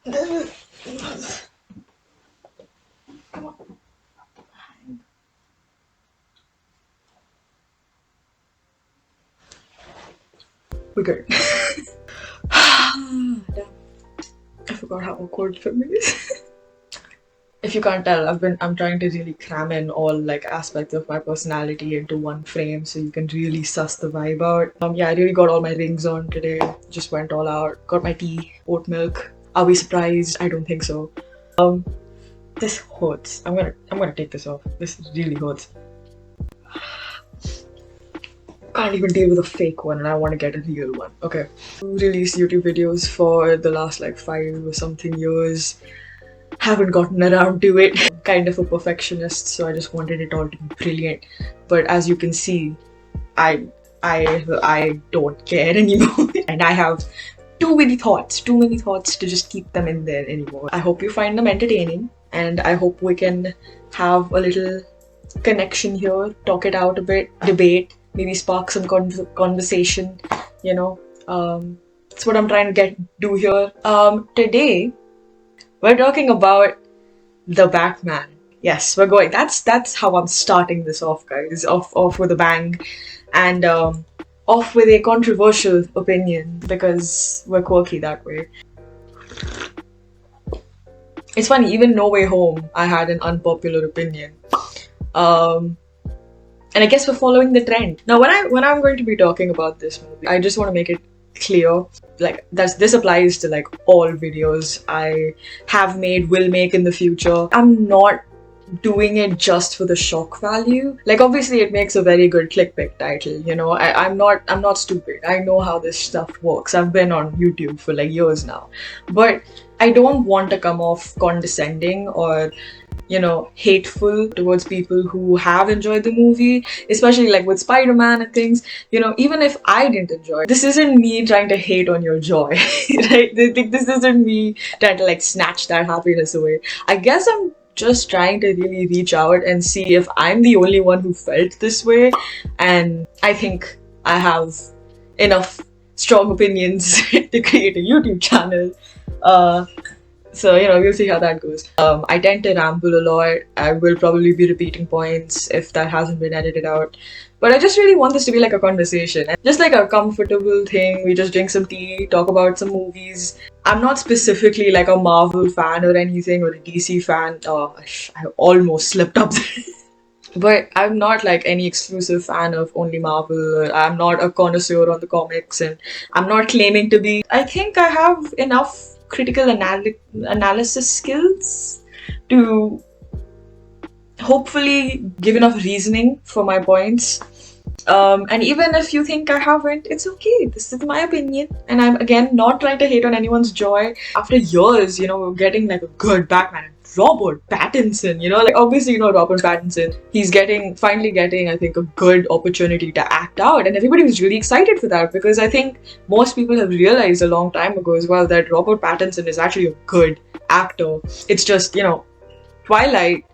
Come on. We're good. Damn. I forgot how awkward filming is. If you can't tell, I'm trying to really cram in all like aspects of my personality into one frame so you can really suss the vibe out. Yeah, I really got all my rings on today. Just went all out. Got my tea, oat milk. Are we surprised? I don't think so. This hurts. I'm gonna take this off. This really hurts. Can't even deal with a fake one and I want to get a real one. Okay. Released YouTube videos for the last like 5 or something years. Haven't gotten around to it. I'm kind of a perfectionist, so I just wanted it all to be brilliant. But as you can see, I don't care anymore. And I have too many thoughts to just keep them in there anymore. I hope you find them entertaining and I hope we can have a little connection here, talk it out a bit, debate, maybe spark some conversation, you know. That's what I'm trying to do here. Today we're talking about the Batman. Yes, we're going. That's how I'm starting this off, guys. Off with a bang, and off with a controversial opinion because we're quirky that way. It's funny. Even No Way Home, I had an unpopular opinion. And I guess we're following the trend. Now, when I'm going to be talking about this movie, I just want to make it clear, like this applies to like all videos I have made, will make in the future. I'm not doing it just for the shock value. Like obviously it makes a very good clickbait title, you know. I'm not stupid. I know how this stuff works. I've been on YouTube for like years now. But I don't want to come off condescending or, you know, hateful towards people who have enjoyed the movie, especially like with Spider-Man and things. You know, even if I didn't enjoy it, this isn't me trying to hate on your joy, right? This isn't me trying to like snatch that happiness away. I guess I'm just trying to really reach out and see if I'm the only one who felt this way, and I think I have enough strong opinions to create a YouTube channel. So, you know, we'll see how that goes. I tend to ramble a lot. I will probably be repeating points if that hasn't been edited out. But I just really want this to be like a conversation. Just like a comfortable thing. We just drink some tea, talk about some movies. I'm not specifically like a Marvel fan or anything, or a DC fan. I almost slipped up there. But I'm not like any exclusive fan of only Marvel. I'm not a connoisseur on the comics, and I'm not claiming to be. I think I have enough critical analysis skills to hopefully give enough reasoning for my points. And even if you think I haven't, it's okay. This is my opinion. And I'm again not trying to hate on anyone's joy. After years, you know, getting like a good Batman. Robert Pattinson, you know, like obviously, you know, Robert Pattinson, he's finally getting, I think, a good opportunity to act out, and everybody was really excited for that because I think most people have realized a long time ago as well that Robert Pattinson is actually a good actor. It's just, you know, Twilight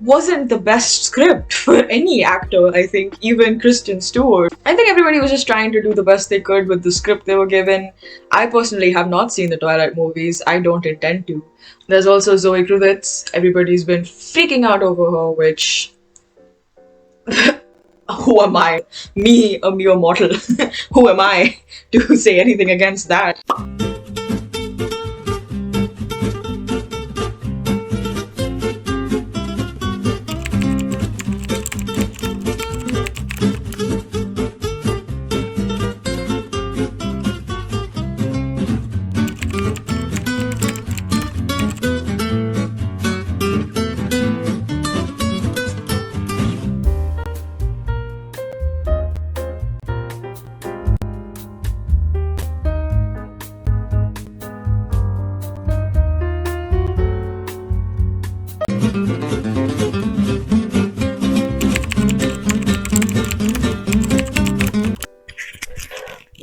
wasn't the best script for any actor. I think even Kristen Stewart. I think everybody was just trying to do the best they could with the script they were given. I personally have not seen the Twilight movies. I don't intend to. There's also Zoe Kravitz. Everybody's been freaking out over her, which who am I? Me, a mere mortal. Who am I to say anything against that?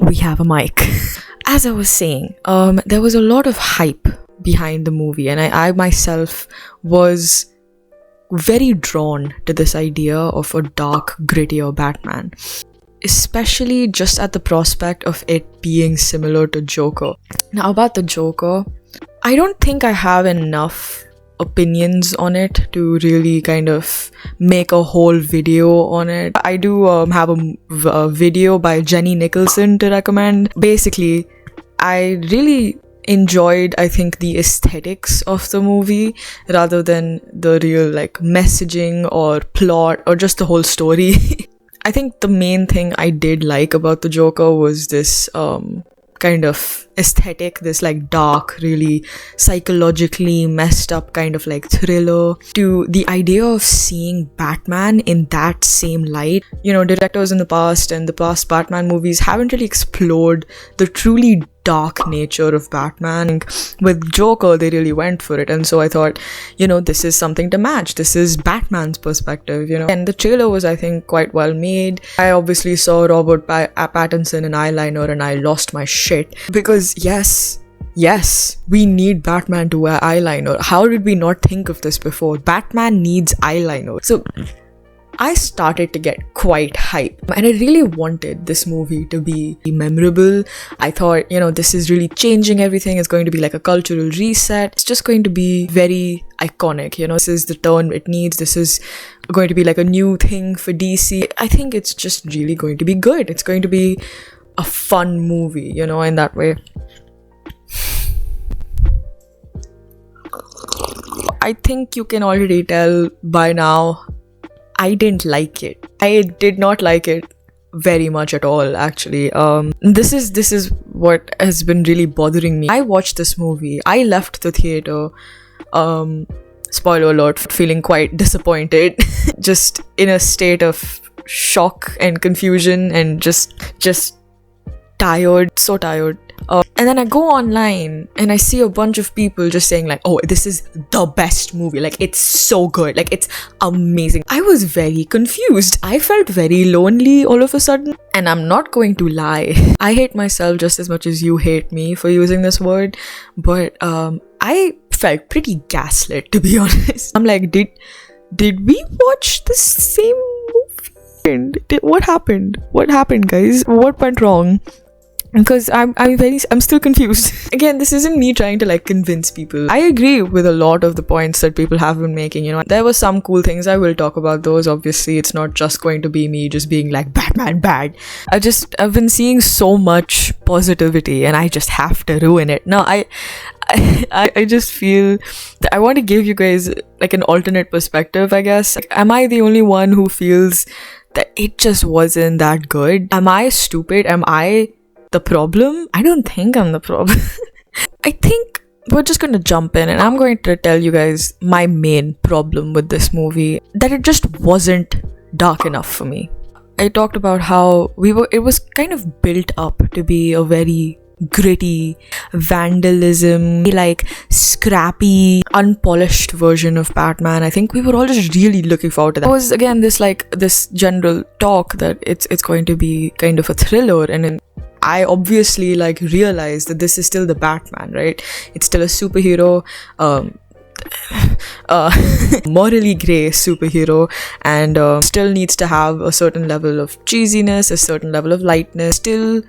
We have a mic. As I was saying, there was a lot of hype behind the movie, and I myself was very drawn to this idea of a dark, grittier Batman, especially just at the prospect of it being similar to Joker. Now, about the Joker, I don't think I have enough opinions on it to really kind of make a whole video on it. I do have a video by Jenny Nicholson to recommend. Basically, I really enjoyed, I think, the aesthetics of the movie rather than the real like messaging or plot or just the whole story. I think the main thing I did like about the Joker was this kind of aesthetic, this like dark, really psychologically messed up kind of like thriller, to the idea of seeing Batman in that same light. You know, directors in the past and the past Batman movies haven't really explored the truly dark nature of Batman. With Joker, they really went for it, and so I thought, you know, this is something to match. This is Batman's perspective, you know. And the trailer was, I think, quite well made. I obviously saw Robert Pattinson in eyeliner and I lost my shit, because yes, we need Batman to wear eyeliner. How did we not think of this before? Batman needs eyeliner. So I started to get quite hype, and I really wanted this movie to be memorable. I thought, you know, this is really changing everything. It's going to be like a cultural reset. It's just going to be very iconic, you know. This is the turn it needs. This is going to be like a new thing for DC. I think it's just really going to be good. It's going to be a fun movie, you know, in that way. I think you can already tell by now I didn't like it. I did not like it very much at all, actually. This is what has been really bothering me. I watched this movie. I left the theater, spoiler alert, feeling quite disappointed, just in a state of shock and confusion and just tired, so tired. And then I go online and I see a bunch of people just saying like, oh, this is the best movie, like it's so good, like it's amazing. I was very confused. I felt very lonely all of a sudden, and I'm not going to lie, I hate myself just as much as you hate me for using this word, but I felt pretty gaslit, to be honest. I'm like, did we watch the same movie? What happened, guys? What went wrong? Because I'm still confused. Again, this isn't me trying to like convince people. I agree with a lot of the points that people have been making, you know. There were some cool things. I will talk about those. Obviously, it's not just going to be me just being like Batman bad. I've been seeing so much positivity and I just have to ruin it. No, I just feel that I want to give you guys like an alternate perspective, I guess. Like, am I the only one who feels that it just wasn't that good? Am I stupid? Am I the problem? I don't think I'm the problem. I think we're just going to jump in and I'm going to tell you guys my main problem with this movie, that it just wasn't dark enough for me. I talked about how it was kind of built up to be a very gritty vandalism, like scrappy, unpolished version of Batman. I think we were all just really looking forward to that. It was again this general talk that it's going to be kind of a thriller, and I obviously like realized that this is still the Batman, right? It's still a superhero, morally grey superhero, and still needs to have a certain level of cheesiness, a certain level of lightness, still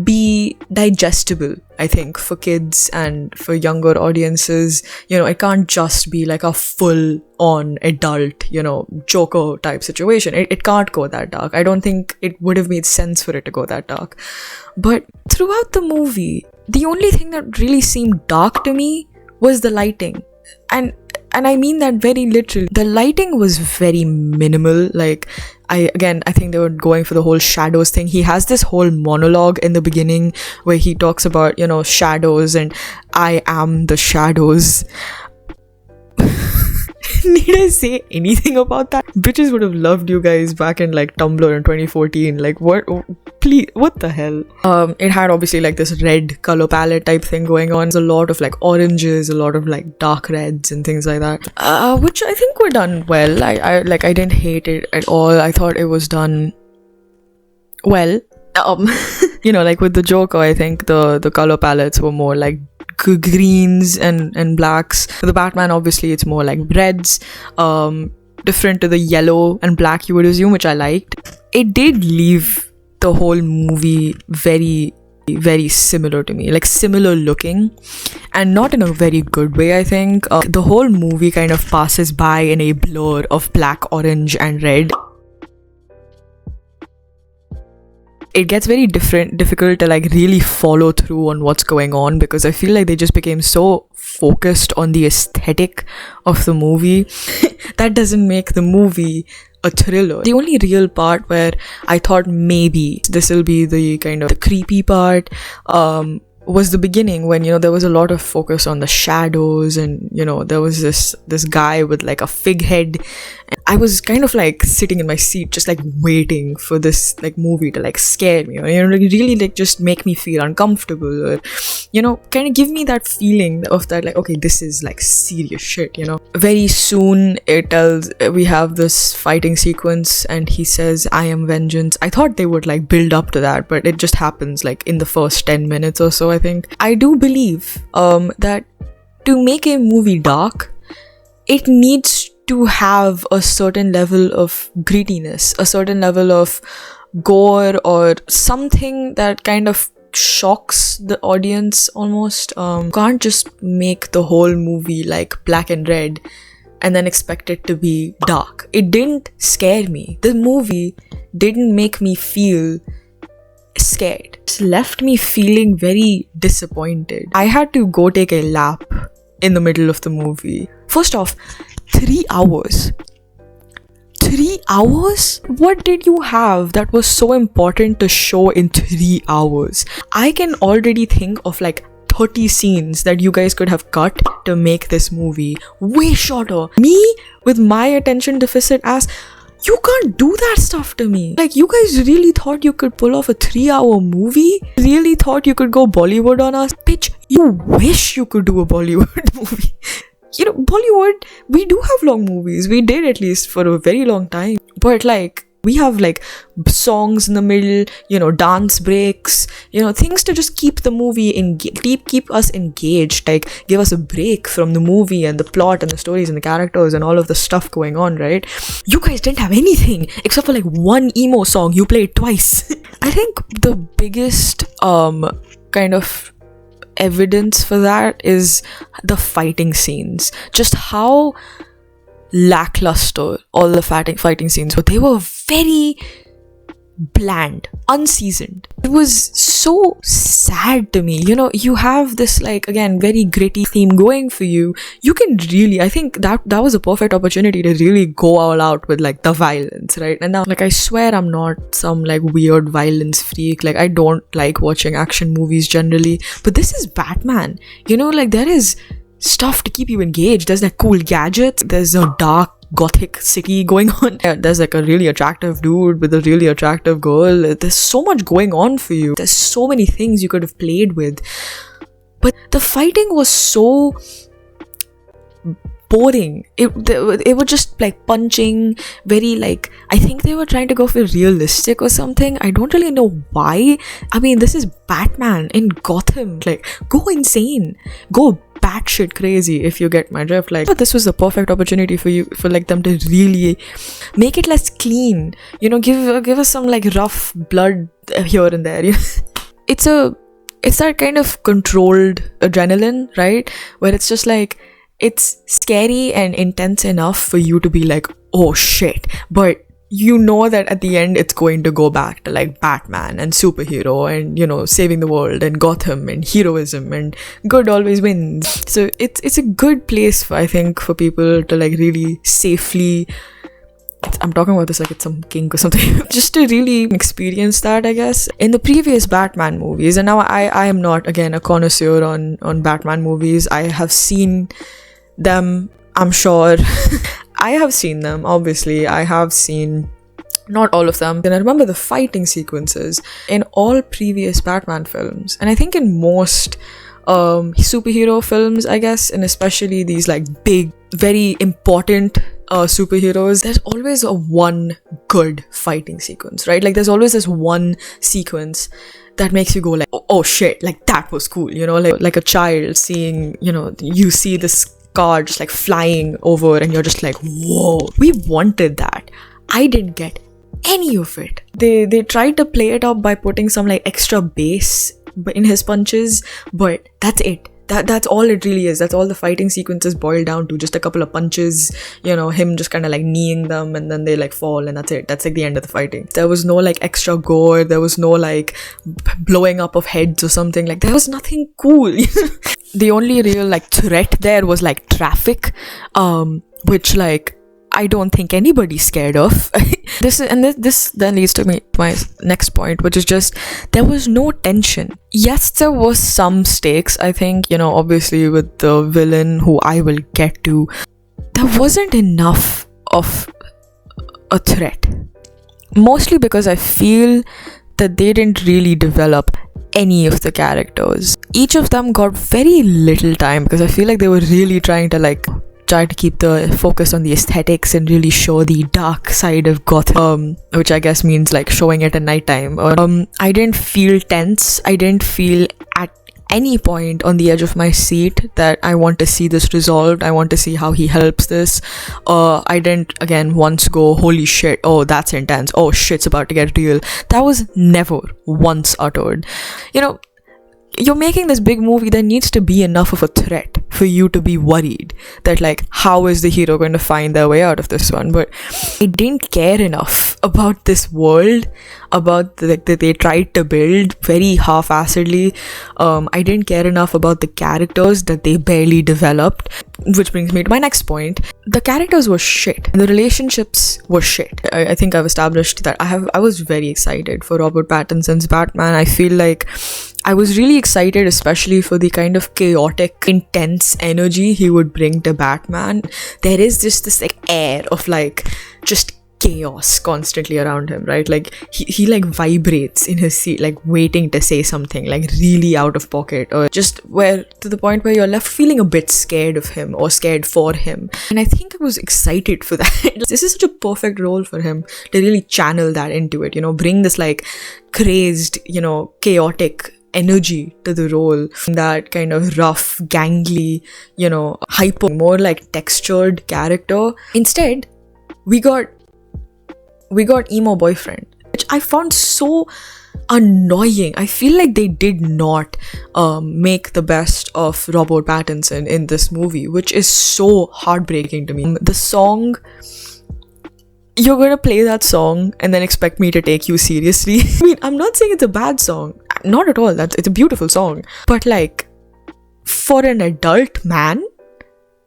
be digestible, I think, for kids and for younger audiences. You know, it can't just be like a full-on adult, you know, Joker type situation. It can't go that dark. I don't think it would have made sense for it to go that dark. But throughout the movie, the only thing that really seemed dark to me was the lighting. And I mean that very literally. The lighting was very minimal. Like, I think they were going for the whole shadows thing. He has this whole monologue in the beginning where he talks about, you know, shadows and I am the shadows. Need I say anything about that? Bitches would have loved you guys back in like Tumblr in 2014. Like, what? Please, what the hell? It had obviously like this red color palette type thing going on. There's a lot of like oranges, a lot of like dark reds and things like that, which I think were done well. I didn't hate it at all. I thought it was done well. You know, like with the Joker, I think the color palettes were more like greens and blacks. For the Batman, obviously it's more like reds, different to the yellow and black you would assume, which I liked. It did leave the whole movie very very similar to me, like similar looking, and not in a very good way. I think the whole movie kind of passes by in a blur of black, orange and red. It gets very difficult to like really follow through on what's going on, because I feel like they just became so focused on the aesthetic of the movie that doesn't make the movie a thriller. The only real part where I thought maybe this will be the kind of the creepy part was the beginning, when, you know, there was a lot of focus on the shadows, and, you know, there was this guy with like a fig head. I was kind of like sitting in my seat just like waiting for this like movie to like scare me, or, you know, like really like just make me feel uncomfortable, or, you know, kind of give me that feeling of that like, okay, this is like serious shit, you know. Very soon we have this fighting sequence and he says, "I am vengeance." I thought they would like build up to that, but it just happens like in the first 10 minutes or so, I think. I do believe that to make a movie dark, it needs to have a certain level of grittiness, a certain level of gore, or something that kind of shocks the audience almost. Can't just make the whole movie like black and red and then expect it to be dark. It didn't scare me. The movie didn't make me feel scared. It left me feeling very disappointed. I had to go take a lap in the middle of the movie. First off, 3 hours. 3 hours? What did you have that was so important to show in 3 hours? I can already think of like 30 scenes that you guys could have cut to make this movie way shorter. Me, with my attention deficit ass, you can't do that stuff to me. Like, you guys really thought you could pull off a 3-hour movie? Really thought you could go Bollywood on us? Bitch, you wish you could do a Bollywood movie. You know, Bollywood, we do have long movies. We did, at least for a very long time. But like, we have like songs in the middle, you know, dance breaks, you know, things to just keep the movie keep us engaged, like give us a break from the movie and the plot and the stories and the characters and all of the stuff going on, right? You guys didn't have anything except for like one emo song you played twice. I think the biggest kind of evidence for that is the fighting scenes. Just how lackluster all the fighting scenes were. They were very bland, unseasoned. It was so sad to me. You know, you have this like, again, very gritty theme going for you. You can really, I think that was a perfect opportunity to really go all out with like the violence, right? And now, like, I swear I'm not some like weird violence freak. Like, I don't like watching action movies generally, but this is Batman. You know, like, there is stuff to keep you engaged. There's like cool gadgets. There's a dark gothic city going on. There's like a really attractive dude with a really attractive girl. There's so much going on for you. There's so many things you could have played with. But the fighting was so boring. It was just like punching, very like, I think they were trying to go for realistic or something. I don't really know why. I mean, this is Batman in Gotham. Like, go insane. Go batshit crazy, if you get my drift. Like, this was the perfect opportunity for like them to really make it less clean. You know, give us some like rough blood here and there. It's that kind of controlled adrenaline, right? Where it's just like, it's scary and intense enough for you to be like, oh shit, but you know that at the end it's going to go back to like Batman and superhero and, you know, saving the world and Gotham and heroism and good always wins. So it's a good place I think for people to like really safely, I'm talking about this like it's some kink or something, just to really experience that, I guess. In the previous Batman movies, and now I am not, again, a connoisseur on Batman movies. I have seen them, I'm sure. I have seen them, obviously. I have seen not all of them. Then I remember the fighting sequences in all previous Batman films, and I think in most superhero films, I guess, and especially these like big, very important superheroes, there's always a one good fighting sequence, right? Like, there's always this one sequence that makes you go like, oh shit, like that was cool, you know, like a child seeing, you know, you see this car just like flying over and you're just like, whoa, we wanted that. I didn't get any of it. They tried to play it up by putting some like extra bass in his punches, but that's it. That's all it really is. That's all the fighting sequences boil down to. Just a couple of punches, him just kind of like kneeing them and then they like fall, and that's it. That's like the end of the fighting. There was no like extra gore. There was no like blowing up of heads or something. Like there was nothing cool. The only real like threat there was like traffic, which like I don't think anybody's scared of. This then leads to my next point, which is just there was no tension. Yes, there was some stakes, I think, obviously with the villain who I will get to. There wasn't enough of a threat. Mostly because I feel that they didn't really develop any of the characters. Each of them got very little time because I feel like they were really trying to keep the focus on the aesthetics and really show the dark side of Gotham, which I guess means like showing it at nighttime. I didn't feel tense. I didn't feel at any point on the edge of my seat that I want to see this resolved. I want to see how he helps this. I didn't again once go, holy shit, oh that's intense, oh shit's about to get real. That was never once uttered. You're making this big movie, there needs to be enough of a threat for you to be worried that like how is the hero going to find their way out of this one. But I didn't care enough about this world, about that they tried to build very half-assedly. I didn't care enough about the characters that they barely developed, which brings me to my next point. The characters were shit. The relationships were shit. I think I've established that I was very excited for Robert Pattinson's Batman. I feel like I was really excited, especially for the kind of chaotic, intense energy he would bring to Batman. There is just this like air of like just chaos constantly around him, right? Like he like vibrates in his seat, like waiting to say something like really out of pocket, or just where to the point where you're left feeling a bit scared of him or scared for him. And I think I was excited for that. This is such a perfect role for him to really channel that into it, bring this like crazed, chaotic energy to the role, that kind of rough, gangly, hyper, more like textured character. Instead, we got emo boyfriend, which I found so annoying. I feel like they did not make the best of Robert Pattinson in this movie, which is so heartbreaking to me. The song, you're gonna play that song and then expect me to take you seriously? I mean, I'm not saying it's a bad song, not at all. It's a beautiful song, but like for an adult man,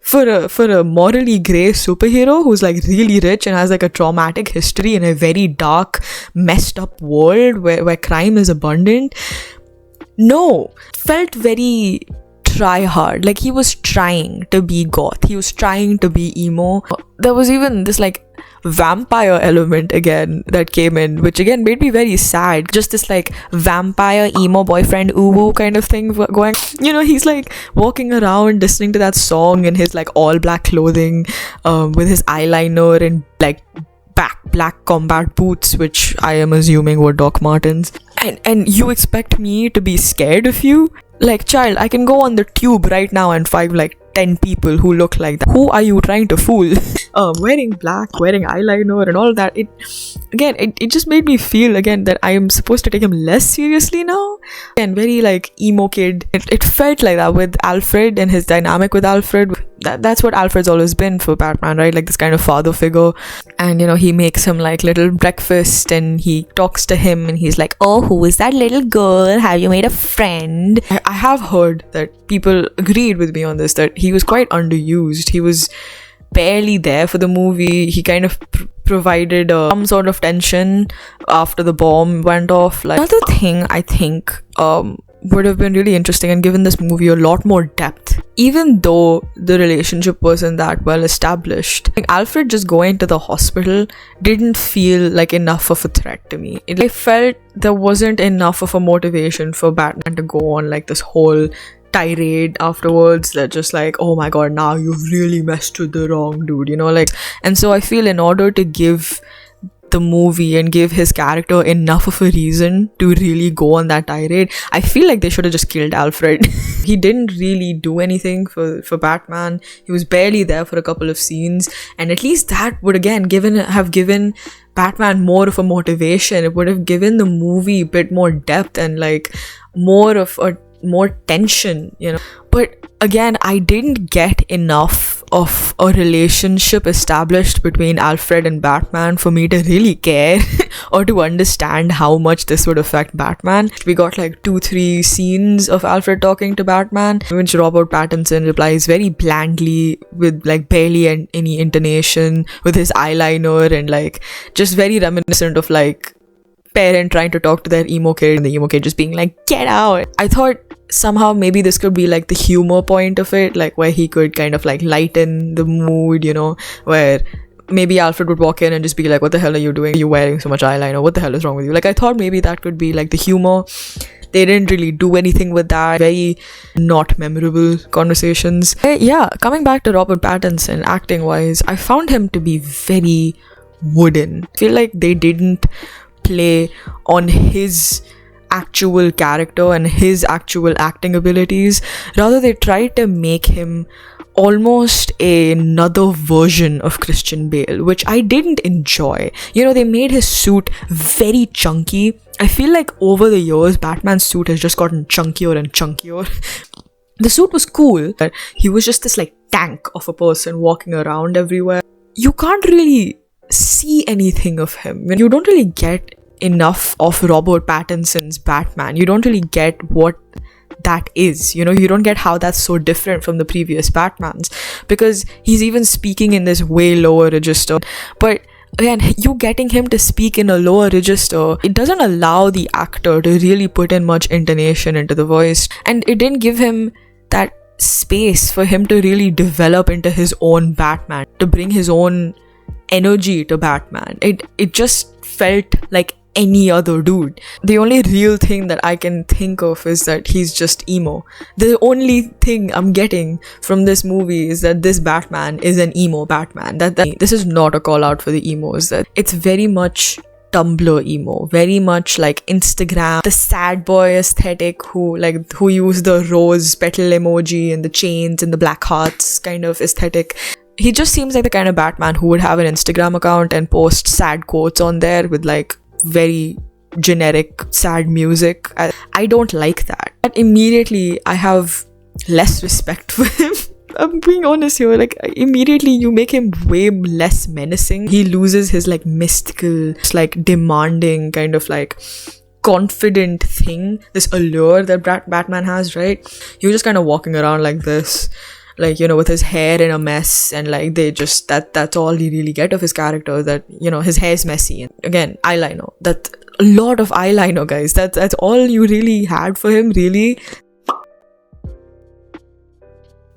for a morally grey superhero who's like really rich and has like a traumatic history in a very dark, messed up world where crime is abundant, no, felt very try hard. Like he was trying to be goth, he was trying to be emo. There was even this like vampire element again that came in, which again made me very sad. Just this like vampire emo boyfriend ooh kind of thing going. He's like walking around listening to that song in his like all black clothing, with his eyeliner and like black combat boots, which I am assuming were Doc Martens. And you expect me to be scared of you? Like, child, I can go on the tube right now and find like 10 people who look like that. Who are you trying to fool? Wearing black, wearing eyeliner and all that. It just made me feel again that I am supposed to take him less seriously now. And very like emo kid. It felt like that with Alfred and his dynamic with Alfred. That's what Alfred's always been for Batman, right? Like this kind of father figure. And he makes him like little breakfast and he talks to him and he's like, oh, who is that little girl? Have you made a friend? I have heard that people agreed with me on this, that he was quite underused. He was barely there for the movie. He kind of provided some sort of tension after the bomb went off. Like, another thing I think would have been really interesting and given this movie a lot more depth, even though the relationship wasn't that well established. Like, Alfred just going to the hospital didn't feel like enough of a threat to me. I felt there wasn't enough of a motivation for Batman to go on like this whole tirade afterwards that just like, oh my god, now you've really messed with the wrong dude, and so I feel in order to give the movie and give his character enough of a reason to really go on that tirade, I feel like they should have just killed Alfred. He didn't really do anything for Batman. He was barely there for a couple of scenes, and at least that would again have given Batman more of a motivation. It would have given the movie a bit more depth and like more tension, you know. But again, I didn't get enough of a relationship established between Alfred and Batman for me to really care or to understand how much this would affect Batman. We got like 2-3 scenes of Alfred talking to Batman, in which Robert Pattinson replies very blandly with like barely any intonation, with his eyeliner, and like just very reminiscent of like parent trying to talk to their emo kid and the emo kid just being like, get out. I thought somehow maybe this could be like the humor point of it, like where he could kind of like lighten the mood, you know, where maybe Alfred would walk in and just be like, what the hell are you doing? You're wearing so much eyeliner. What the hell is wrong with you? Like, I thought maybe that could be like the humor. They didn't really do anything with that. Very not memorable conversations. Yeah, coming back to Robert Pattinson, acting wise, I found him to be very wooden. I feel like they didn't play on his actual character and his actual acting abilities. Rather, they tried to make him almost another version of Christian Bale, which I didn't enjoy. You know, they made his suit very chunky. I feel like over the years, Batman's suit has just gotten chunkier and chunkier. The suit was cool, but he was just this like tank of a person walking around everywhere. You can't really see anything of him. You don't really get enough of Robert Pattinson's Batman. You don't really get what that is, you know. You don't get how that's so different from the previous Batmans, because he's even speaking in this way lower register. But again, you getting him to speak in a lower register, it doesn't allow the actor to really put in much intonation into the voice, and it didn't give him that space for him to really develop into his own Batman, to bring his own energy to Batman. It just felt like any other dude. The only real thing that I can think of is that he's just emo. The only thing I'm getting from this movie is that this Batman is an emo Batman. That this is not a call out for the emos. That it's very much Tumblr emo, very much like Instagram, the sad boy aesthetic who use the rose petal emoji and the chains and the black hearts kind of aesthetic. He just seems like the kind of Batman who would have an Instagram account and post sad quotes on there with like very generic sad music. I don't like that. But immediately I have less respect for him. I'm being honest here. Like, immediately you make him way less menacing. He loses his like mystical, like demanding kind of like confident thing, this allure that Batman has, right? He was just kind of walking around like this, like, you know, with his hair in a mess, and like they just that's all you really get of his character, that, you know, his hair's messy, and again, eyeliner. That a lot of eyeliner, guys. That's all you really had for him, really.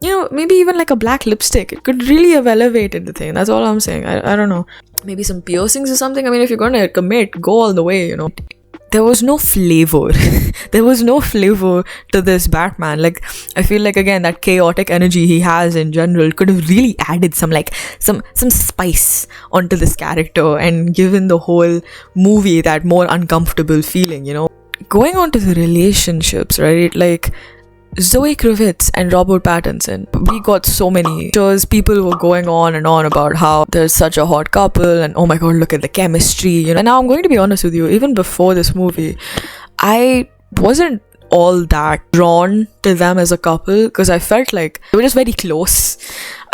You know, maybe even like a black lipstick, it could really have elevated the thing. That's all I'm saying. I don't know, maybe some piercings or something. I mean, if you're gonna commit, go all the way, you know. There was no flavor. There was no flavor to this Batman. Like, I feel like, again, that chaotic energy he has in general could have really added some spice onto this character and given the whole movie that more uncomfortable feeling, you know. Going on to the relationships, right? Like, Zoe Kravitz and Robert Pattinson, we got so many shows. People were going on and on about how there's such a hot couple and oh my god, look at the chemistry, you know. And now I'm going to be honest with you, even before this movie, I wasn't all that drawn to them as a couple, because I felt like they were just very close,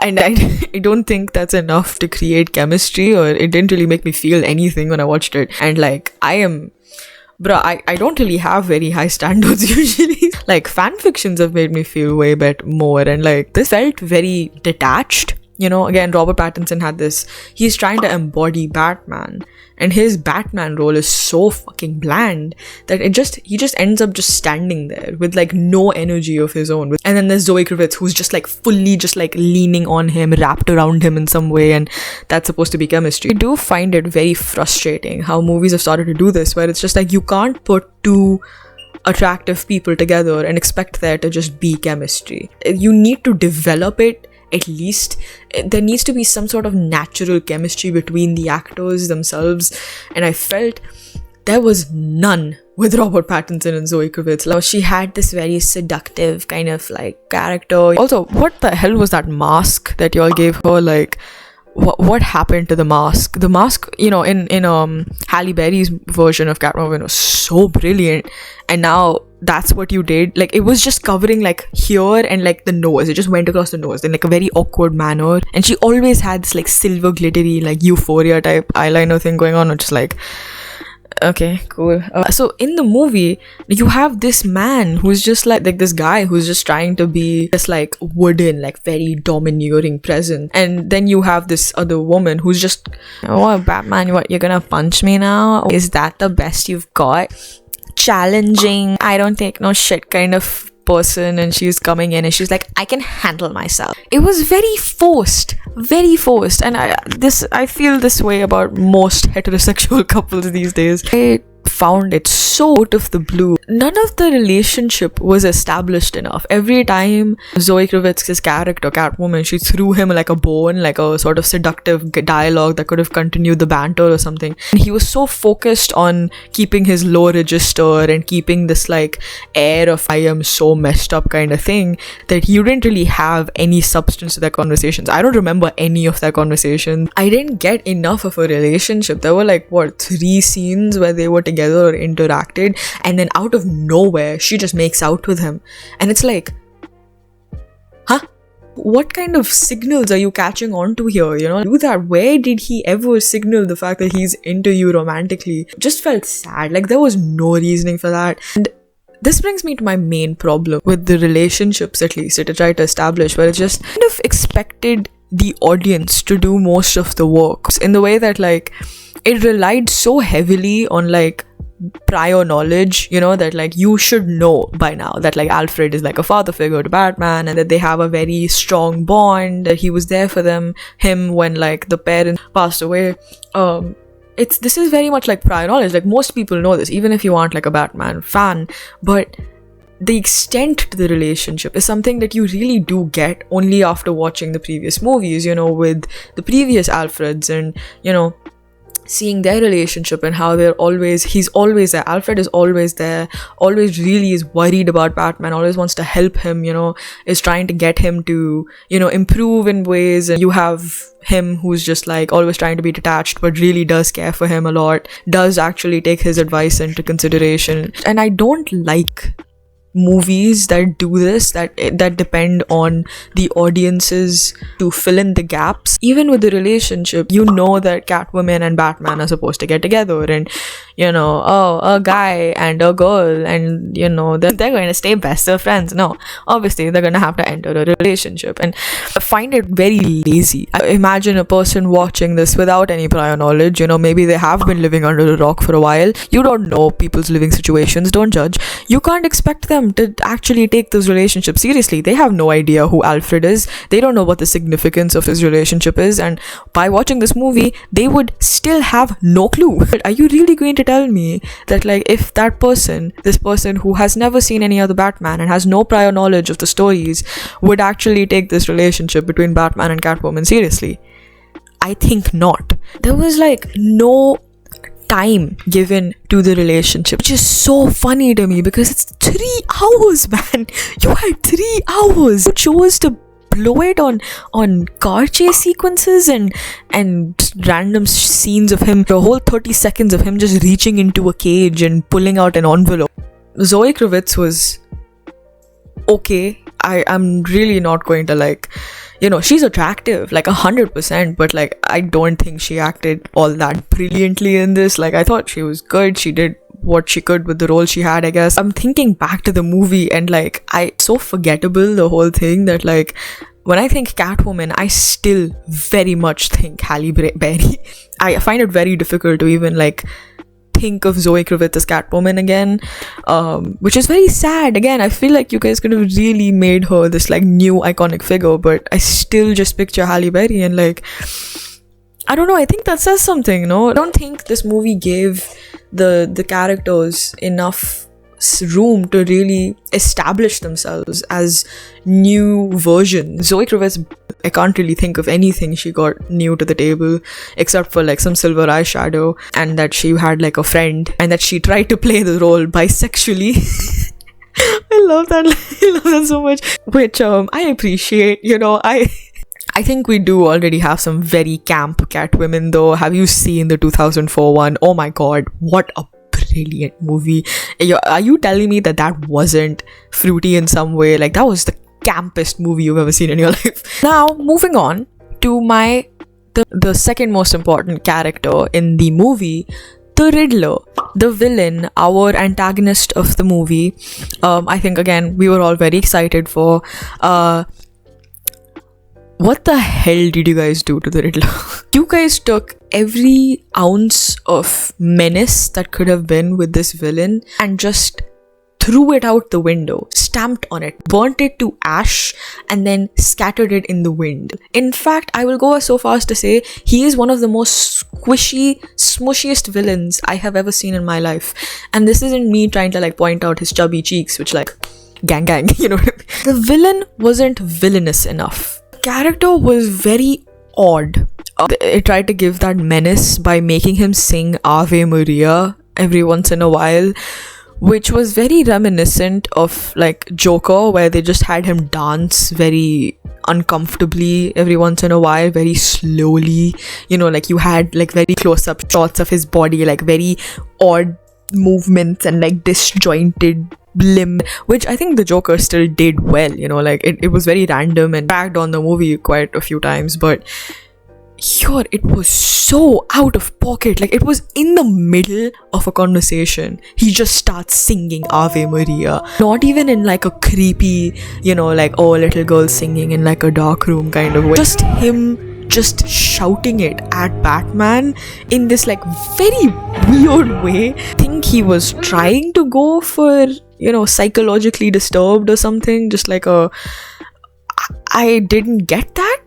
and I don't think that's enough to create chemistry, or it didn't really make me feel anything when I watched it. And like, I don't really have very high standards usually. Like, fan fictions have made me feel way bit more, and like, this felt very detached. You know, again, Robert Pattinson had this, he's trying to embody Batman, and his Batman role is so fucking bland that he just ends up just standing there with like no energy of his own. And then there's Zoe Kravitz, who's just like fully just like leaning on him, wrapped around him in some way, and that's supposed to be chemistry. I do find it very frustrating how movies have started to do this, where it's just like, you can't put two attractive people together and expect there to just be chemistry. You need to develop it. At least there needs to be some sort of natural chemistry between the actors themselves, and I felt there was none with Robert Pattinson and Zoe Kravitz. Like, she had this very seductive kind of like character. Also, what the hell was that mask that y'all gave her? Like, what happened to the mask? The mask, you know, in Halle Berry's version of Catwoman was so brilliant, and now that's what you did. Like, it was just covering like here and like the nose. It just went across the nose in like a very awkward manner. And she always had this like silver glittery like euphoria type eyeliner thing going on, which is like, okay, cool. So in the movie, you have this man who's just like this guy who's just trying to be this like wooden, like very domineering presence, and then you have this other woman who's just, oh, Batman, what, you're gonna punch me now? Is that the best you've got? Challenging, I don't take no shit kind of person. And she's coming in and she's like, I can handle myself. It was very forced, and I feel this way about most heterosexual couples these days. I found it so out of the blue. None of the relationship was established enough. Every time Zoe Kravitz's character, Catwoman, she threw him like a bone, like a sort of seductive dialogue that could have continued the banter or something. And he was so focused on keeping his low register and keeping this like air of I am so messed up kind of thing that you didn't really have any substance to their conversations. I don't remember any of their conversations. I didn't get enough of a relationship. There were like 3 scenes where they were together or interacted, and then out of nowhere she just makes out with him, and it's like, huh, what kind of signals are you catching on to here? Do that. Where did he ever signal the fact that he's into you romantically? Just felt sad. Like, there was no reasoning for that. And this brings me to my main problem with the relationships, at least that I try to establish, where it's just kind of expected the audience to do most of the work in the way that like it relied so heavily on like prior knowledge, that like you should know by now that like Alfred is like a father figure to Batman, and that they have a very strong bond, that he was there for him when like the parents passed away. This is very much like prior knowledge. Like, most people know this, even if you aren't like a Batman fan, but the extent to the relationship is something that you really do get only after watching the previous movies, with the previous Alfreds, and seeing their relationship and how he's always there. Alfred is always there, always really is worried about Batman, always wants to help him, is trying to get him to, improve in ways. And you have him who's just like always trying to be detached, but really does care for him a lot, does actually take his advice into consideration. And I don't like movies that do this, that depend on the audiences to fill in the gaps. Even with the relationship, that Catwoman and Batman are supposed to get together, and a guy and a girl, and they're going to stay best of friends. No, obviously they're going to have to enter a relationship, and I find it very lazy. I imagine a person watching this without any prior knowledge. Maybe they have been living under a rock for a while. You don't know people's living situations. Don't judge. You can't expect them to actually take those relationships seriously. They have no idea who Alfred is. They don't know what the significance of his relationship is, and by watching this movie they would still have no clue. But are you really going to tell me that like if this person who has never seen any other Batman and has no prior knowledge of the stories would actually take this relationship between Batman and Catwoman seriously? I think not. There was like no time given to the relationship, which is so funny to me, because it's 3 hours, man. You had 3 hours. You chose to blow it on car chase sequences and random scenes of him, the whole 30 seconds of him just reaching into a cage and pulling out an envelope. Zoe Kravitz was okay. I'm really not going to like, she's attractive, like 100%, but like I don't think she acted all that brilliantly in this. Like, I thought she was good. She did what she could with the role she had, I guess. I'm thinking back to the movie and like so forgettable, the whole thing, that like when I think Catwoman, I still very much think Halle Berry. I find it very difficult to even like think of Zoe Kravitz as Catwoman again, which is very sad. Again, I feel like you guys could have really made her this like new iconic figure, but I still just picture Halle Berry, and like, I don't know, I think that says something, I don't think this movie gave the characters enough room to really establish themselves as new versions. Zoe Kravitz, I can't really think of anything she got new to the table except for like some silver eyeshadow, and that she had like a friend, and that she tried to play the role bisexually. I love that so much, which I appreciate. I think we do already have some very camp Catwomen though. Have you seen the 2004 one? Oh my god, what a brilliant movie. Are you telling me that that wasn't fruity in some way? Like, that was the campest movie you've ever seen in your life. Now, moving on to the second most important character in the movie, the Riddler, the villain, our antagonist of the movie. I think, again, we were all very excited for. What the hell did you guys do to the Riddler? You guys took every ounce of menace that could have been with this villain and just threw it out the window, stamped on it, burnt it to ash, and then scattered it in the wind. In fact, I will go so far as to say he is one of the most squishy, smushiest villains I have ever seen in my life. And this isn't me trying to like point out his chubby cheeks, which like, gang, you know what I mean? The villain wasn't villainous enough. The character was very odd. It tried to give that menace by making him sing Ave Maria every once in a while, which was very reminiscent of like Joker, where they just had him dance very uncomfortably every once in a while, very slowly, you know, like you had like very close-up shots of his body, like very odd movements and like disjointed limb, which I think the Joker still did well, you know, like it was very random and dragged on the movie quite a few times, but here it was so out of pocket. Like, it was in the middle of a conversation, he just starts singing Ave Maria, not even in like a creepy, you know, like, oh, little girl singing in like a dark room kind of way, just him just shouting it at Batman in this like very weird way. I think he was trying to go for, you know, psychologically disturbed or something, just like I didn't get that.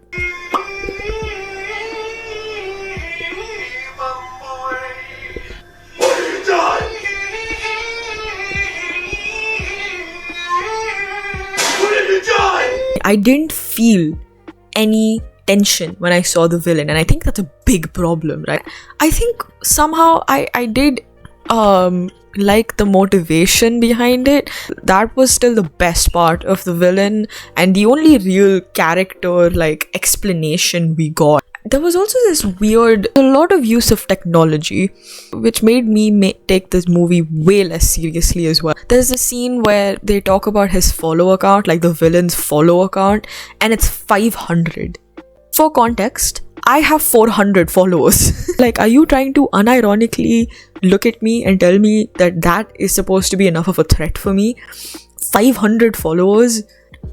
I didn't feel any tension when I saw the villain, and I think that's a big problem, right? I think somehow I did like the motivation behind it. That was still the best part of the villain and the only real character like explanation we got. There was also this a lot of use of technology, which made me take this movie way less seriously as well. There's a scene where they talk about his follow account, like the villain's follow account, and it's 500. For context, I have 400 followers. Like, are you trying to unironically look at me and tell me that is supposed to be enough of a threat for me? 500 followers?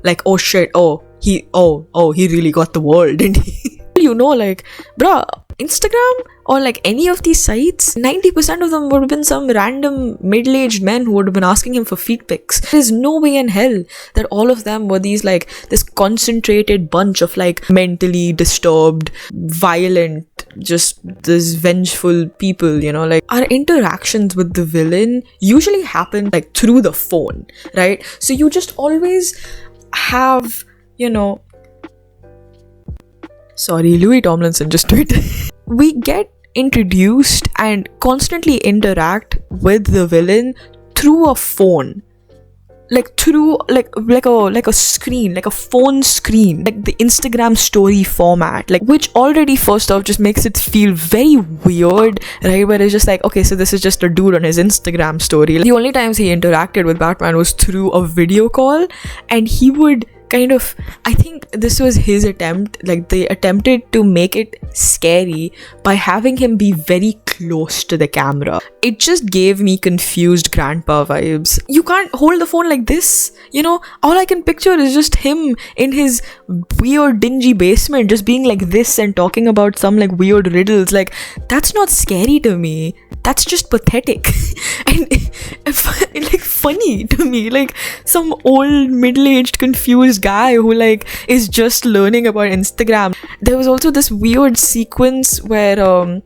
Like, oh shit, he really got the world, didn't he? You know, like, bruh, Instagram or like any of these sites, 90% of them would have been some random middle-aged men who would have been asking him for feet pics. There's no way in hell that all of them were these like this concentrated bunch of like mentally disturbed, violent, just this vengeful people, you know. Like, our interactions with the villain usually happen like through the phone, right? So you just always have, you know, sorry, Louis Tomlinson just tweeted. We get introduced and constantly interact with the villain through a phone, like through like a screen, like a phone screen, like the Instagram story format, like, which already first off just makes it feel very weird, right? Where it's just like, okay, so this is just a dude on his Instagram story. Like, the only times he interacted with Batman was through a video call, and he would kind of, I think this was his attempt, like they attempted to make it scary by having him be very close to the camera. It just gave me confused grandpa vibes. You can't hold the phone like this, you know? All I can picture is just him in his weird dingy basement just being like this and talking about some like weird riddles. Like, that's not scary to me. That's just pathetic and like funny to me, like some old middle-aged confused guy who like is just learning about Instagram. There was also this weird sequence where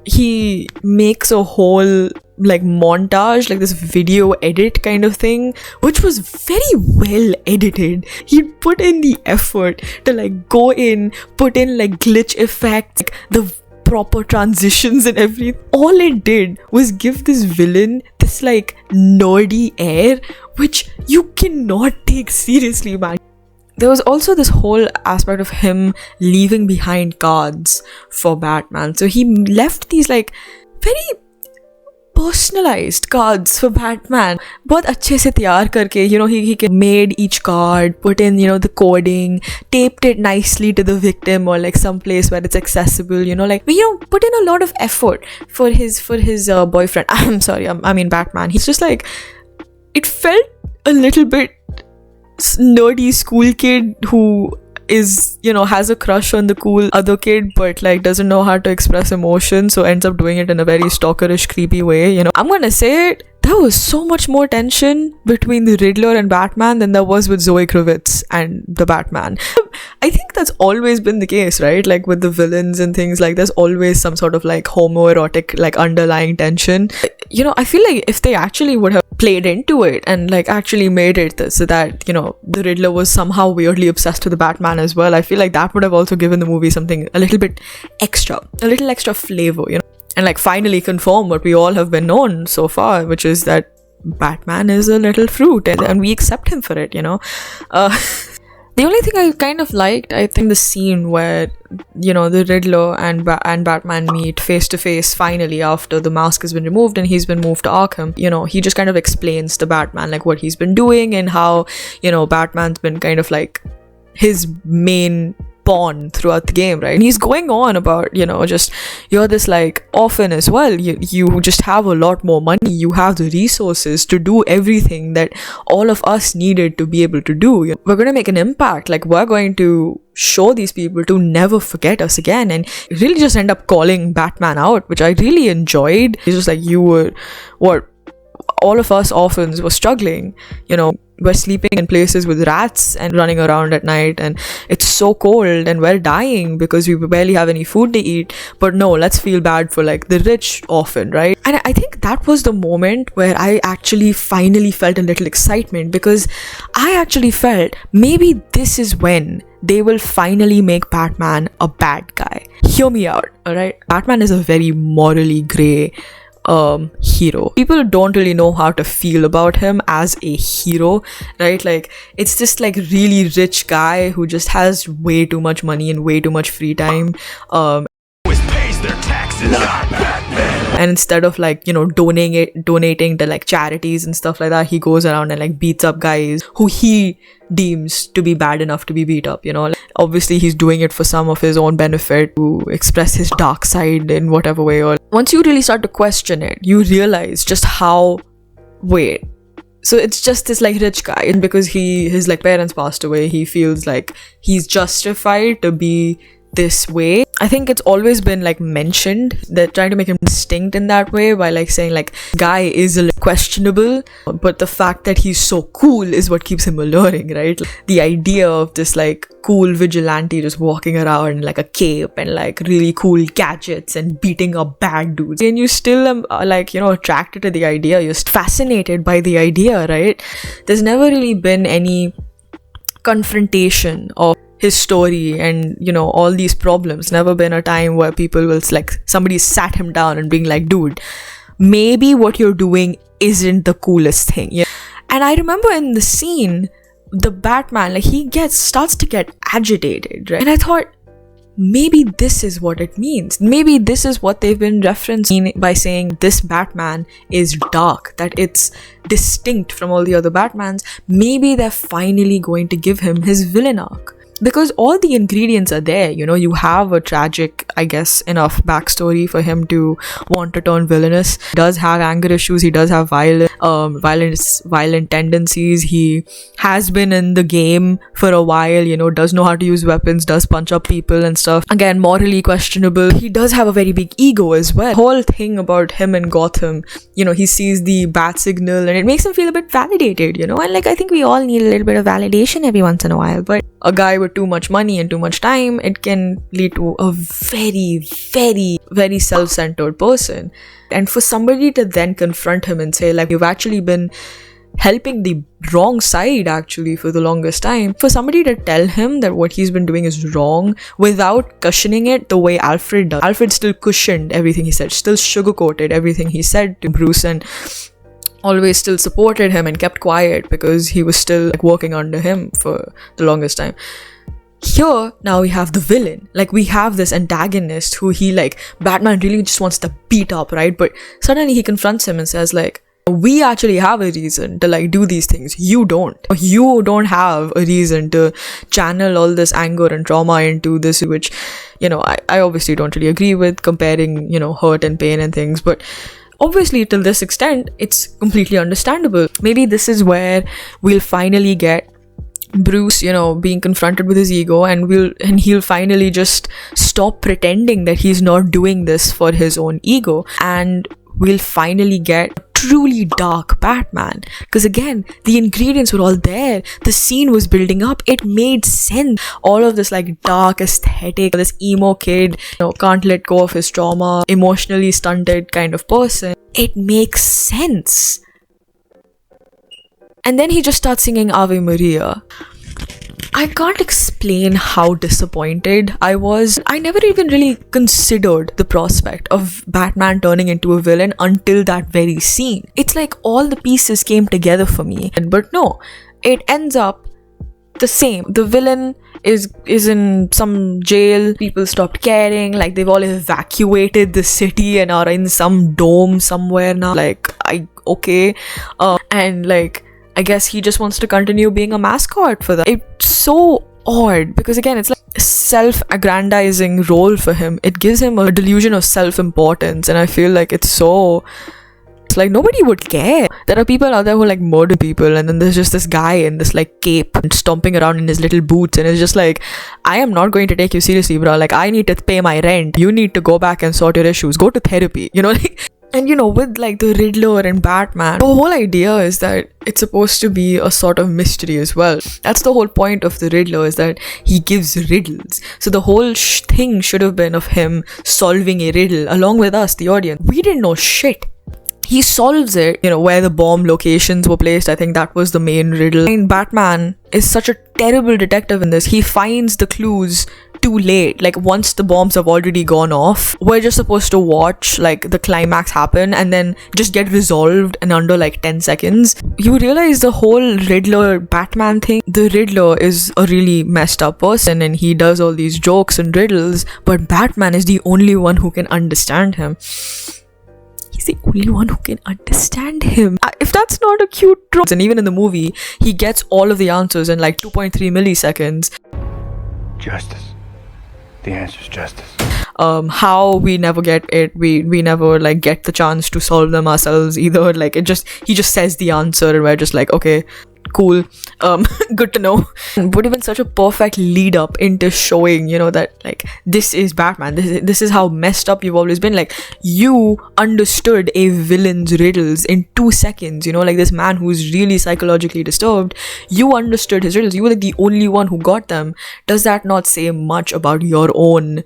he makes a whole like montage, like this video edit kind of thing, which was very well edited. He put in the effort to like go in, put in like glitch effects, like the proper transitions and everything. All it did was give this villain this like nerdy air, which you cannot take seriously, man. There was also this whole aspect of him leaving behind cards for Batman. So he left these like very personalized cards for Batman. बहुत अच्छे से तैयार करके, he made each card, put in, the coding, taped it nicely to the victim or like some place where it's accessible, put in a lot of effort for his boyfriend. I'm sorry, I mean Batman. He's just like, it felt a little bit nerdy school kid who is, has a crush on the cool other kid, but like doesn't know how to express emotion, so ends up doing it in a very stalkerish, creepy way. I'm gonna say it, there was so much more tension between the Riddler and Batman than there was with Zoe Kravitz and the Batman. I think that's always been the case, right? Like with the villains and things, like there's always some sort of like homoerotic, like underlying tension. I feel like if they actually would have played into it and like actually made it so that, the Riddler was somehow weirdly obsessed with the Batman as well, I feel like that would have also given the movie something a little extra flavor, and like finally confirm what we all have been known so far, which is that Batman is a little fruit and we accept him for it, The only thing I kind of liked, I think, the scene where, the Riddler and Batman meet face to face finally after the mask has been removed and he's been moved to Arkham. He just kind of explains to Batman like what he's been doing and how, Batman's been kind of like his main pawn throughout the game, right? And he's going on about, just you're this like orphan as well. You just have a lot more money. You have the resources to do everything that all of us needed to be able to do. We're going to make an impact. Like we're going to show these people to never forget us again. And really just end up calling Batman out, which I really enjoyed. It's just like you were what all of us orphans were struggling, we're sleeping in places with rats and running around at night and it's so cold and we're dying because we barely have any food to eat. But no, let's feel bad for like the rich orphan, right? And I think that was the moment where I actually finally felt a little excitement, because I actually felt maybe this is when they will finally make Batman a bad guy. Hear me out, alright? Batman is a very morally grey hero. People don't really know how to feel about him as a hero, right? Like it's just like really rich guy who just has way too much money and way too much free time, always pays their taxes. Not Batman. And instead of like, donating to like charities and stuff like that, he goes around and like beats up guys who he deems to be bad enough to be beat up, Obviously he's doing it for some of his own benefit, to express his dark side in whatever way. Or once you really start to question it, you realize just how so it's just this like rich guy, and because his like parents passed away, he feels like he's justified to be this way. I think it's always been like mentioned that trying to make him distinct in that way by like saying like guy is a little questionable, but the fact that he's so cool is what keeps him alluring, right? The idea of this like cool vigilante just walking around in like a cape and like really cool gadgets and beating up bad dudes, and you still like attracted to the idea, you're fascinated by the idea, right? There's never really been any confrontation of his story and all these problems. Never been a time where people will like somebody sat him down and being like, dude, maybe what you're doing isn't the coolest thing. And I remember in the scene, the Batman, like he starts to get agitated, right? And I thought, maybe this is what it means. Maybe this is what they've been referencing by saying this Batman is dark, that it's distinct from all the other Batmans. Maybe they're finally going to give him his villain arc, because all the ingredients are there. You have a tragic, I guess, enough backstory for him to want to turn villainous. He does have anger issues, he does have violent tendencies. He has been in the game for a while, does know how to use weapons, does punch up people and stuff. Again, morally questionable. He does have a very big ego as well. The whole thing about him in Gotham, he sees the bat signal and it makes him feel a bit validated, and like I think we all need a little bit of validation every once in a while. But a guy with too much money and too much time, it can lead to a very, very, very self-centered person. And for somebody to then confront him and say like, you've actually been helping the wrong side actually for the longest time, for somebody to tell him that what he's been doing is wrong without cushioning it the way Alfred does. Alfred still cushioned everything he said, still sugarcoated everything he said to Bruce, and always still supported him and kept quiet because he was still like working under him for the longest time. Here, now we have the villain. Like, we have this antagonist who Batman really just wants to beat up, right? But suddenly he confronts him and says, like, we actually have a reason to, like, do these things. You don't. You don't have a reason to channel all this anger and trauma into this, which, I obviously don't really agree with, comparing, hurt and pain and things. But obviously, till this extent, it's completely understandable. Maybe this is where we'll finally get Bruce, being confronted with his ego, and he'll finally just stop pretending that he's not doing this for his own ego, and we'll finally get a truly dark Batman. Because again, the ingredients were all there. The scene was building up. It made sense. All of this like dark aesthetic, this emo kid, can't let go of his trauma, emotionally stunted kind of person. It makes sense. And then he just starts singing Ave Maria. I can't explain how disappointed I was. I never even really considered the prospect of Batman turning into a villain until that very scene. It's like all the pieces came together for me. But no, it ends up the same. The villain is in some jail. People stopped caring. Like, they've all evacuated the city and are in some dome somewhere now. Like, and like, I guess he just wants to continue being a mascot for them. It's so odd because again, it's like a self-aggrandizing role for him. It gives him a delusion of self-importance, and I feel like it's like nobody would care. There are people out there who like murder people, and then there's just this guy in this like cape and stomping around in his little boots, and it's just like, I am not going to take you seriously, bro. Like, I need to pay my rent. You need to go back and sort your issues. Go to therapy, And with like the Riddler and Batman, the whole idea is that it's supposed to be a sort of mystery as well. That's the whole point of the Riddler, is that he gives riddles. So the whole thing should have been of him solving a riddle along with us, the audience. We didn't know shit. He solves it, where the bomb locations were placed. I think that was the main riddle. And Batman is such a terrible detective in this. He finds the clues too late. Like, once the bombs have already gone off, we're just supposed to watch like the climax happen and then just get resolved in under like 10 seconds. You realize the whole Riddler Batman thing, the Riddler is a really messed up person and he does all these jokes and riddles, but Batman is the only one who can understand him. He's the only one who can understand him. If that's not a cute trope. And even in the movie, he gets all of the answers in like 2.3 milliseconds. Justice. The answer's justice. How we never get it. We never like get the chance to solve them ourselves either. Like, he just says the answer and we're just like, okay, cool, good to know. It would have been such a perfect lead up into showing, that like, this is Batman. This is how messed up you've always been. Like, you understood a villain's riddles in 2 seconds. Like, this man who's really psychologically disturbed, you understood his riddles. You were like the only one who got them. Does that not say much about your own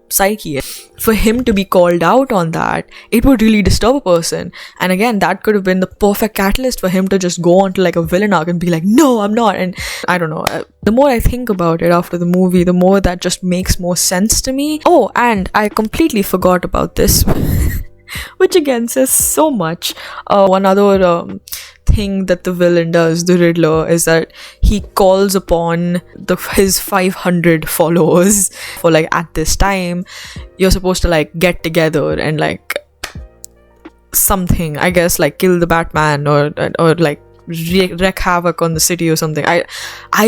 psyche? For him to be called out on that, it would really disturb a person. And again, that could have been the perfect catalyst for him to just go on to like a villain arc and be like, no, I'm not. And I don't know, the more I think about it after the movie, the more that just makes more sense to me. Oh, and I completely forgot about this which again says so much. One other thing that the villain does, the Riddler, is that he calls upon his 500 followers for like, at this time you're supposed to like get together and like something, I guess, like kill the Batman or like wreak havoc on the city or something. I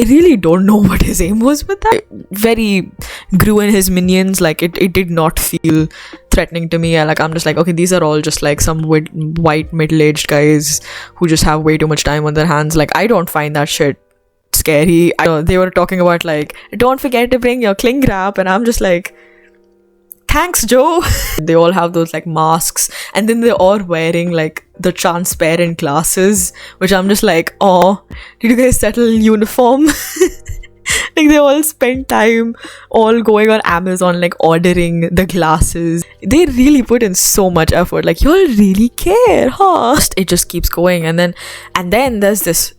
really don't know what his aim was with that. Very Gru and his minions, like it did not feel threatening to me. I'm just like, okay, these are all just like some white middle-aged guys who just have way too much time on their hands. Like, I don't find that shit scary. They were talking about like, don't forget to bring your cling wrap, and I'm just like, thanks, Joe. They all have those like masks, and then they're all wearing like the transparent glasses, which I'm just like, oh, did you guys settle in uniform? Like, they all spend time all going on Amazon, like ordering the glasses. They really put in so much effort. Like, y'all really care, huh? It just keeps going, and then there's this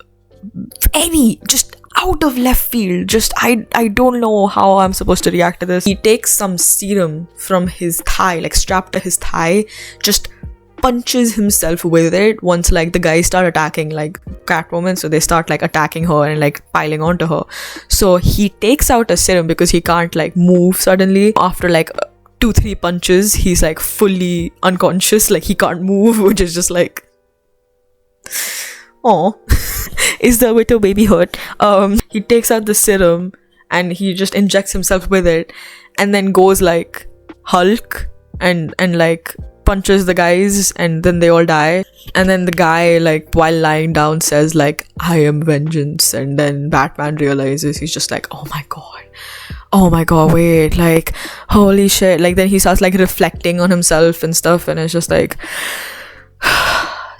very just out of left field, just I don't know how I'm supposed to react to this. He takes some serum from his thigh, like strapped to his thigh, just punches himself with it once like the guys start attacking like Catwoman, so they start like attacking her and like piling onto her. So he takes out a serum because he can't like move suddenly. After like 2-3 punches, he's like fully unconscious, like he can't move, which is just like, oh. Is the Widow baby hurt? He takes out the serum and he just injects himself with it, and then goes like Hulk and like punches the guys, and then they all die. And then the guy, like while lying down, says like, I am vengeance. And then Batman realizes, he's just like, oh my god, wait, like holy shit. Like then he starts like reflecting on himself and stuff, and it's just like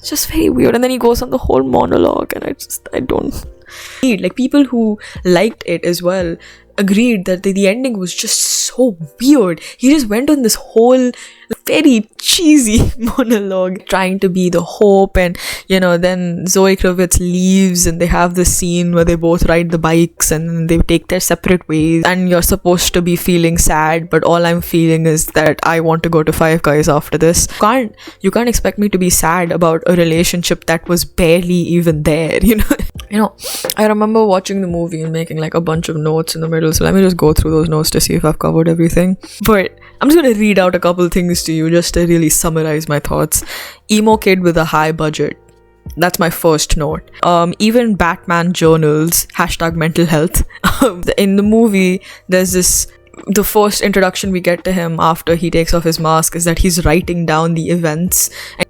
just very weird. And then he goes on the whole monologue, and I don't like, people who liked it as well agreed that the ending was just so weird. He just went on this whole very cheesy monologue trying to be the hope, and you know, then Zoe Kravitz leaves and they have this scene where they both ride the bikes and then they take their separate ways, and you're supposed to be feeling sad, but all I'm feeling is that I want to go to Five Guys after this. You can't expect me to be sad about a relationship that was barely even there, you know. I remember watching the movie and making like a bunch of notes in the middle, so let me just go through those notes to see if I've covered everything. But I'm just gonna read out a couple things to you just to really summarize my thoughts. Emo kid with a high budget. That's my first note. Even Batman journals, #mental health. In the movie, there's this, the first introduction we get to him after he takes off his mask is that he's writing down the events. And,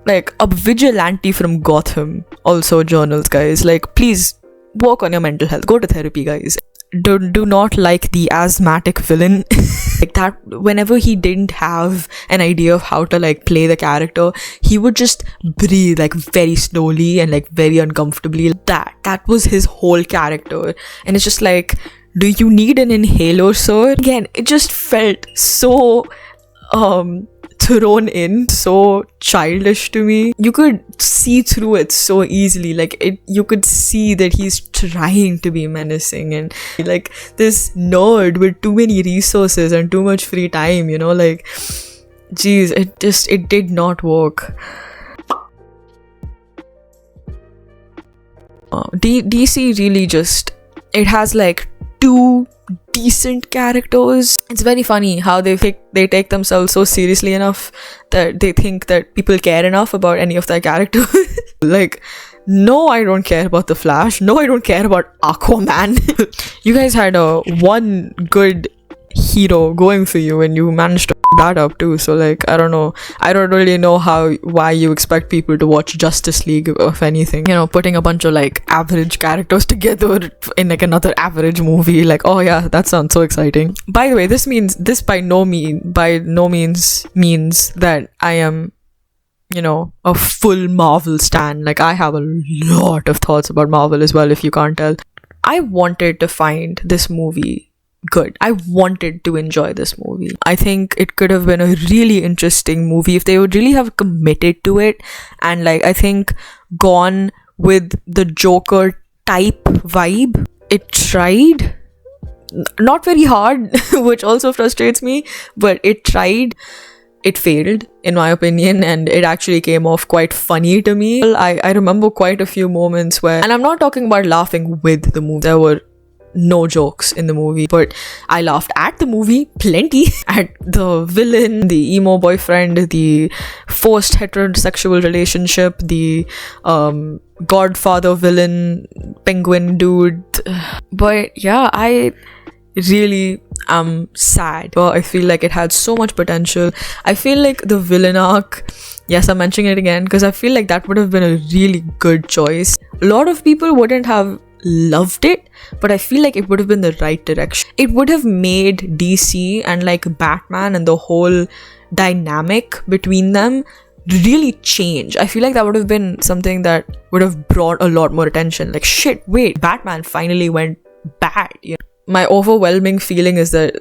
like, a vigilante from Gotham also journals, guys. Like, please work on your mental health. Go to therapy, guys. Do not like the asthmatic villain. Like that, whenever he didn't have an idea of how to like play the character, he would just breathe like very slowly and like very uncomfortably. That was his whole character. And it's just like, do you need an inhaler, sir? Again, it just felt so thrown in, so childish to me. You could see through it so easily. Like you could see that he's trying to be menacing, and like this nerd with too many resources and too much free time, you know, like geez, it did not work. DC really just, it has like two decent characters. It's very funny how they take themselves so seriously enough that they think that people care enough about any of their characters. Like, no, I don't care about the Flash. No, I don't care about Aquaman. You guys had one good hero going for you and you managed to that up too. So like, I don't know, I don't really know why you expect people to watch Justice League, if anything, you know, putting a bunch of like average characters together in like another average movie. Like, oh yeah, that sounds so exciting. By the way, this by no means means that I am, you know, a full Marvel stan. Like, I have a lot of thoughts about Marvel as well, if you can't tell. I wanted to find this movie good. I wanted to enjoy this movie. I think it could have been a really interesting movie if they would really have committed to it, and like, I think gone with the Joker type vibe. It tried, not very hard, which also frustrates me, but it tried. It failed, in my opinion, and it actually came off quite funny to me. I remember quite a few moments where, and I'm not talking about laughing with the movie, there were no jokes in the movie, but I laughed at the movie plenty. At the villain, the emo boyfriend, the forced heterosexual relationship, the godfather villain penguin dude. But yeah, I really am sad. I feel like it had so much potential. I feel like the villain arc, yes, I'm mentioning it again because I feel like that would have been a really good choice. A lot of people wouldn't have loved it, but I feel like it would have been the right direction. It would have made DC and like Batman and the whole dynamic between them really change. I feel like that would have been something that would have brought a lot more attention. Like, shit, wait, Batman finally went bad, you know? My overwhelming feeling is that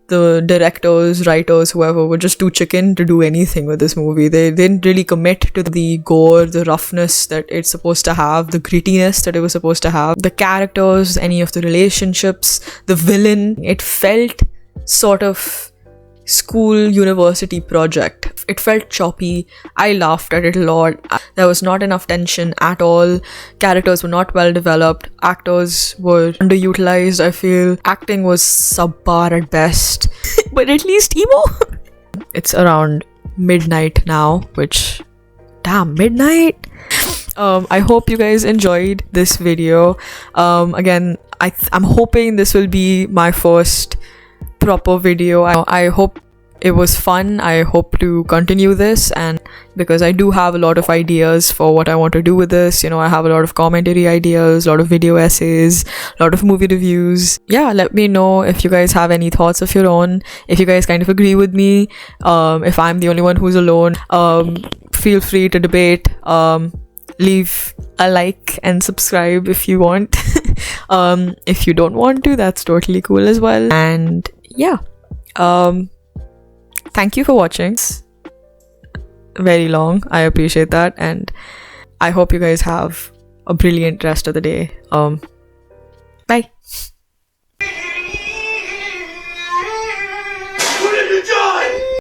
the directors, writers, whoever, were just too chicken to do anything with this movie. They didn't really commit to the gore, the roughness that it's supposed to have, the grittiness that it was supposed to have, the characters, any of the relationships, the villain. It felt sort of school university project. It felt choppy. I laughed at it a lot. There was not enough tension at all. Characters were not well developed. Actors were underutilized, I feel. Acting was subpar at best. But at least emo. It's around midnight now, which, damn, midnight. I hope you guys enjoyed this video. Again, I'm hoping this will be my first proper video. I hope it was fun. I hope to continue this, and because I do have a lot of ideas for what I want to do with this. You know, I have a lot of commentary ideas, a lot of video essays, a lot of movie reviews. Yeah, let me know if you guys have any thoughts of your own, if you guys kind of agree with me, if I'm the only one who's alone. Feel free to debate. Leave a like and subscribe if you want. If you don't want to, that's totally cool as well. And yeah, thank you for watching. It's very long. I appreciate that, and I hope you guys have a brilliant rest of the day. Bye.